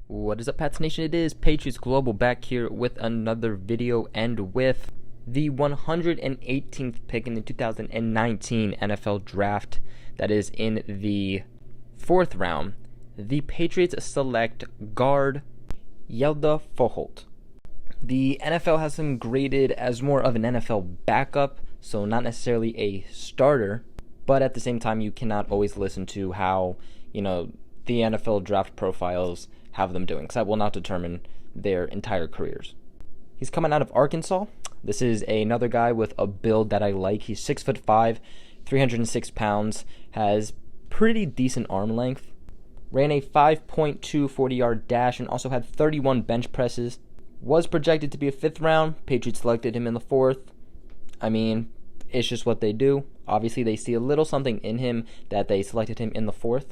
What is up, Pats Nation? It is Patriots Global back here with another video and with the 118th pick in the 2019 NFL Draft. That is in the 4th round. The Patriots select guard Hjalte Froholdt. The NFL has him graded as more of an NFL backup, so not necessarily a starter, but at the same time, you cannot always listen to how, the NFL draft profiles have them doing, because that will not determine their entire careers. He's coming out of Arkansas. This is another guy with a build that I like. He's 6'5", 306 pounds, has pretty decent arm length, ran a 5.2 40-yard dash, and also had 31 bench presses. Was projected to be a 5th round. Patriots selected him in the 4th. I mean, it's just what they do. Obviously, they see a little something in him that they selected him in the 4th.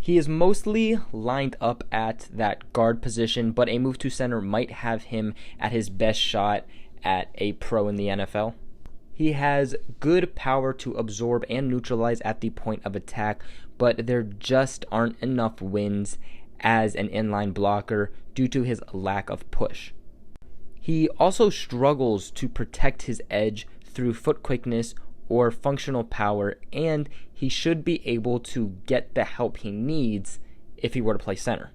He is mostly lined up at that guard position, but a move to center might have him at his best shot at a pro in the NFL. He has good power to absorb and neutralize at the point of attack, but there just aren't enough wins as an inline blocker due to his lack of push. He also struggles to protect his edge through foot quickness or functional power, and he should be able to get the help he needs if he were to play center.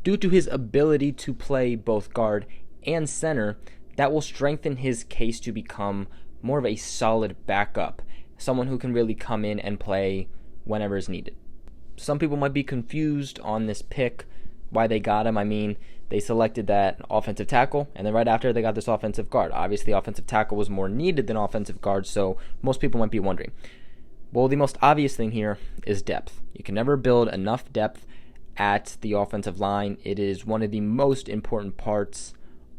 Due to his ability to play both guard and center, that will strengthen his case to become more of a solid backup, someone who can really come in and play whenever is needed. Some people might be confused on this pick, why they got him. I mean, they selected that offensive tackle, and then right after they got this offensive guard. Obviously, offensive tackle was more needed than offensive guard, so most people might be wondering. Well, the most obvious thing here is depth. You can never build enough depth at the offensive line. It is one of the most important parts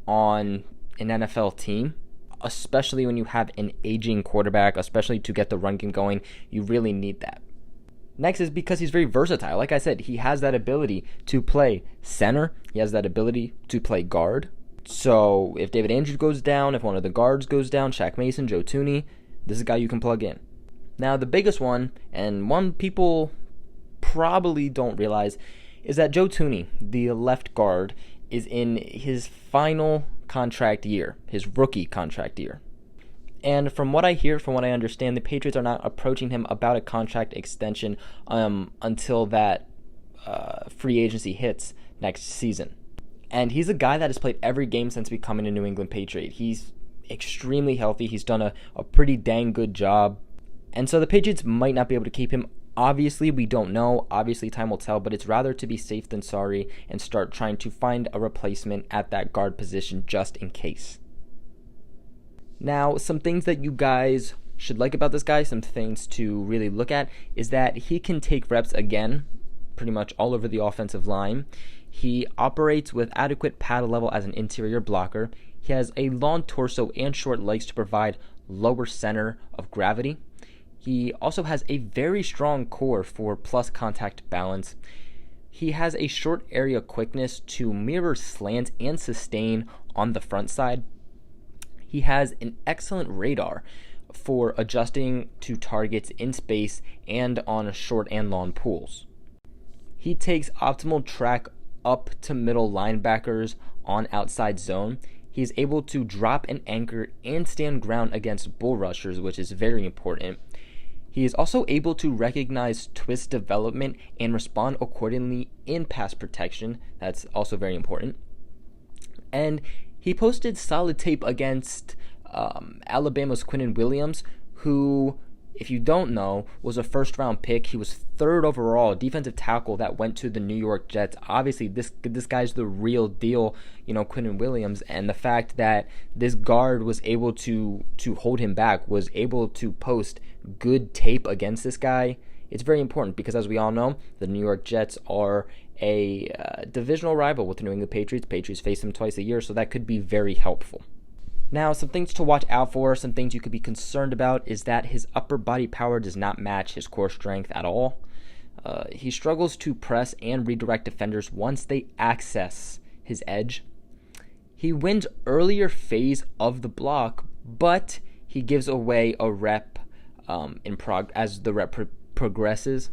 on an NFL team, especially when you have an aging quarterback, especially to get the run game going. You really need that. Next is because he's very versatile. Like I said, he has that ability to play center. He has that ability to play guard. So if David Andrews goes down, if one of the guards goes down, Shaq Mason, Joe Thuney, this is a guy you can plug in. Now, the biggest one, and one people probably don't realize, is that Joe Thuney, the left guard, is in his final contract year, his rookie contract year. And from what I hear, from what I understand, the Patriots are not approaching him about a contract extension until that free agency hits next season. And he's a guy that has played every game since becoming a New England Patriot. He's extremely healthy. He's done a pretty dang good job. And so the Patriots might not be able to keep him. Obviously, we don't know. Obviously, time will tell. But it's rather to be safe than sorry and start trying to find a replacement at that guard position just in case. Now, some things that you guys should like about this guy, some things to really look at, is that he can take reps again, pretty much all over the offensive line. He operates with adequate pad level as an interior blocker. He has a long torso and short legs to provide lower center of gravity. He also has a very strong core for plus contact balance. He has a short area quickness to mirror slant and sustain on the front side. He has an excellent radar for adjusting to targets in space and on short and long pulls. He takes optimal track up to middle linebackers on outside zone. He is able to drop an anchor and stand ground against bull rushers, which is very important. He is also able to recognize twist development and respond accordingly in pass protection. That's also very important. And he posted solid tape against Alabama's Quinnen Williams, who, if you don't know, was a first-round pick. He was 3rd overall, defensive tackle that went to the New York Jets. Obviously, this guy's the real deal, Quinnen Williams. And the fact that this guard was able to hold him back, was able to post good tape against this guy, it's very important because, as we all know, the New York Jets are a divisional rival with the New England Patriots. Patriots face them twice a year, so that could be very helpful. Now, some things to watch out for, some things you could be concerned about, is that his upper body power does not match his core strength at all. He struggles to press and redirect defenders once they access his edge. He wins earlier phase of the block, but he gives away a rep as the rep progresses.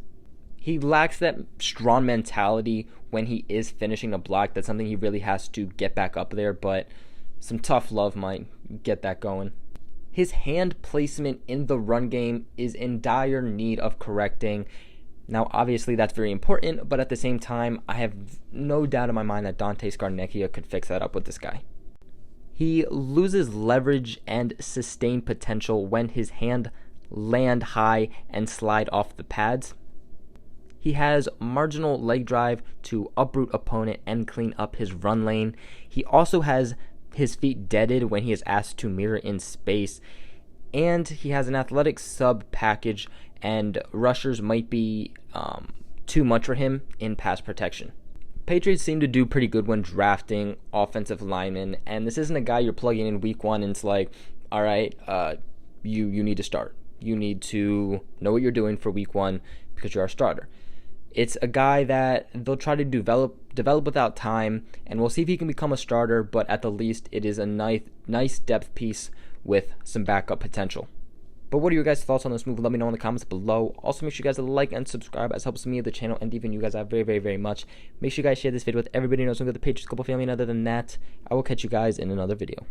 He lacks that strong mentality when he is finishing a block. That's something he really has to get back up there, but some tough love might get that going. His hand placement in the run game is in dire need of correcting. Now, obviously, that's very important, but at the same time, I have no doubt in my mind that Dante Scarnecchia could fix that up with this guy. He loses leverage and sustain potential when his hand land high and slide off the pads. He has marginal leg drive to uproot opponent and clean up his run lane. He also has his feet deaded when he is asked to mirror in space. And he has an athletic sub package, and rushers might be too much for him in pass protection. Patriots seem to do pretty good when drafting offensive linemen, and this isn't a guy you're plugging in week one and it's like, all right, you need to start. You need to know what you're doing for week one because you're our starter. It's a guy that they'll try to develop without time, and we'll see if he can become a starter, but at the least it is a nice depth piece with some backup potential. But what are your guys' thoughts on this move? Let me know in the comments below. Also, make sure you guys like and subscribe, as helps me, the channel, and even you guys out very, very, very much. Make sure you guys share this video with everybody who knows the Patriots Global family, and other than that, I will catch you guys in another video.